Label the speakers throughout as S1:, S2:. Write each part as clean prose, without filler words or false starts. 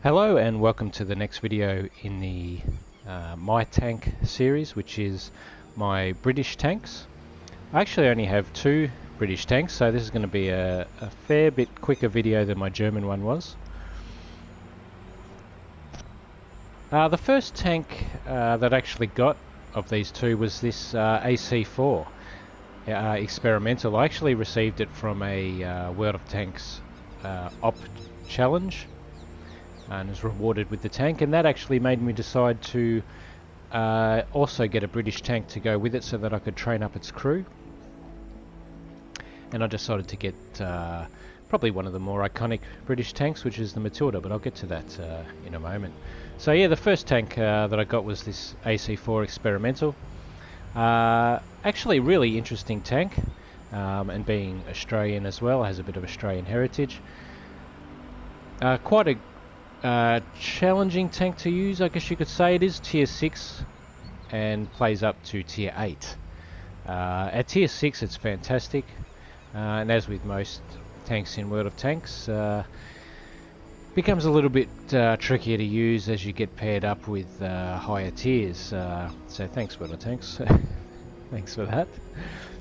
S1: Hello and welcome to the next video in the My Tank series, which is my British tanks. I actually only have two British tanks, so this is going to be a fair bit quicker video than my German one was. The first tank that I actually got of these two was this AC4 experimental. I actually received it from a World of Tanks op challenge and was rewarded with the tank, and that actually made me decide to also get a British tank to go with it so that I could train up its crew. And I decided to get probably one of the more iconic British tanks, which is the Matilda, but I'll get to that in a moment. So yeah, the first tank that I got was this AC4 experimental. Actually really interesting tank, and being Australian as well, has a bit of Australian heritage. Quite a challenging tank to use, I guess you could say. It is tier 6 and plays up to tier 8. At tier 6 it's fantastic, and as with most tanks in World of Tanks, becomes a little bit trickier to use as you get paired up with higher tiers. So thanks World of Tanks, thanks for that.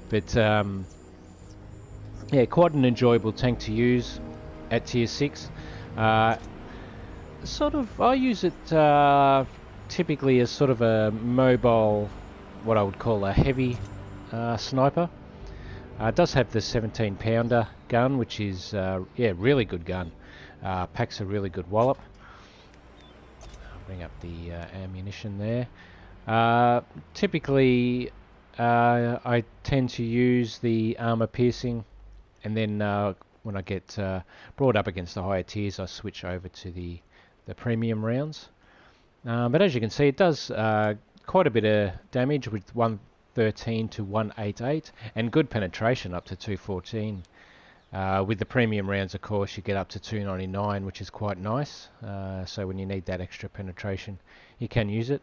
S1: But yeah, quite an enjoyable tank to use at tier 6. I use it typically as sort of a mobile, what I would call a heavy sniper. It does have the 17 pounder gun, which is yeah, really good gun. Packs a really good wallop. I'll bring up the ammunition there. Typically I tend to use the armor piercing, and then when I get brought up against the higher tiers, I switch over to the premium rounds. But as you can see, it does quite a bit of damage with 113 to 188, and good penetration up to 214. With the premium rounds, of course, you get up to 299, which is quite nice. So when you need that extra penetration, you can use it.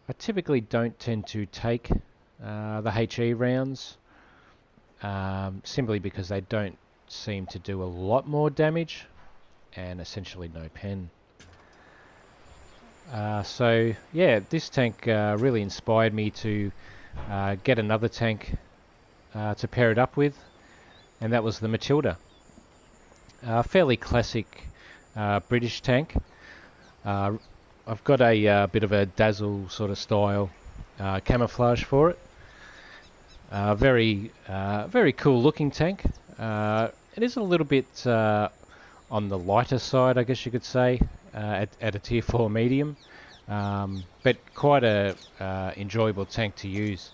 S1: I typically don't tend to take the HE rounds, simply because they don't seem to do a lot more damage and essentially no pen. So yeah, this tank really inspired me to get another tank to pair it up with, and that was the Matilda. Fairly classic British tank. I've got a bit of a dazzle sort of style camouflage for it. Very cool looking tank. It is a little bit on the lighter side, I guess you could say, at a tier 4 medium, but quite a enjoyable tank to use.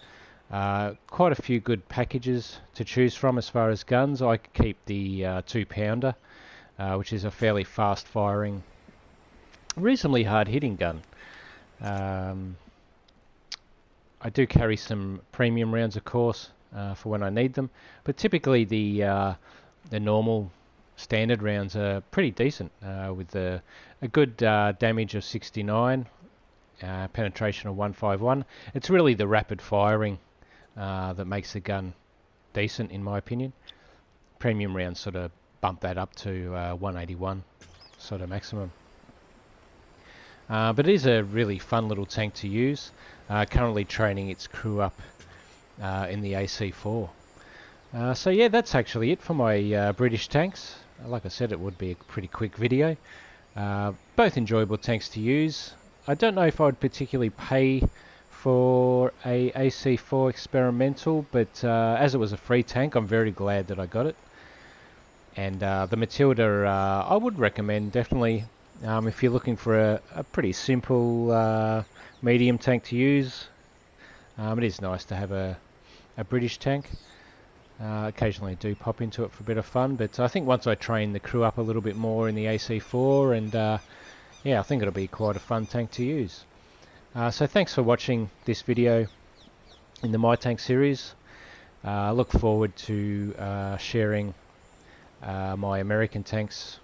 S1: Quite a few good packages to choose from as far as guns. I keep the 2 pounder, which is a fairly fast firing, reasonably hard hitting gun. I do carry some premium rounds, of course, for when I need them, but typically the normal standard rounds are pretty decent, with a good damage of 69, penetration of 151. It's really the rapid firing that makes the gun decent, in my opinion. Premium rounds sort of bump that up to 181 sort of maximum. But it is a really fun little tank to use. Currently training its crew up in the AC4. So yeah, that's actually it for my British tanks. Like I said, it would be a pretty quick video. Both enjoyable tanks to use. I don't know if I would particularly pay for a AC4 experimental, but as it was a free tank, I'm very glad that I got it. And the Matilda, I would recommend definitely, if you're looking for a pretty simple medium tank to use. It is nice to have a British tank. Occasionally I do pop into it for a bit of fun, but I think once I train the crew up a little bit more in the AC4, and yeah, I think it'll be quite a fun tank to use. So thanks for watching this video in the My Tank series. I look forward to sharing my American tanks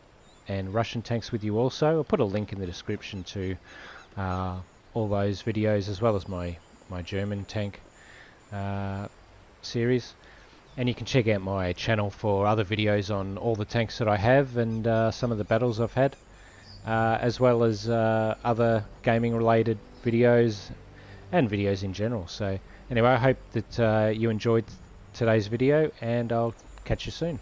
S1: and Russian tanks with you also. I'll put a link in the description to all those videos, as well as my German tank series. And you can check out my channel for other videos on all the tanks that I have and some of the battles I've had. as well as other gaming related videos and videos in general. So anyway, I hope that you enjoyed today's video, and I'll catch you soon.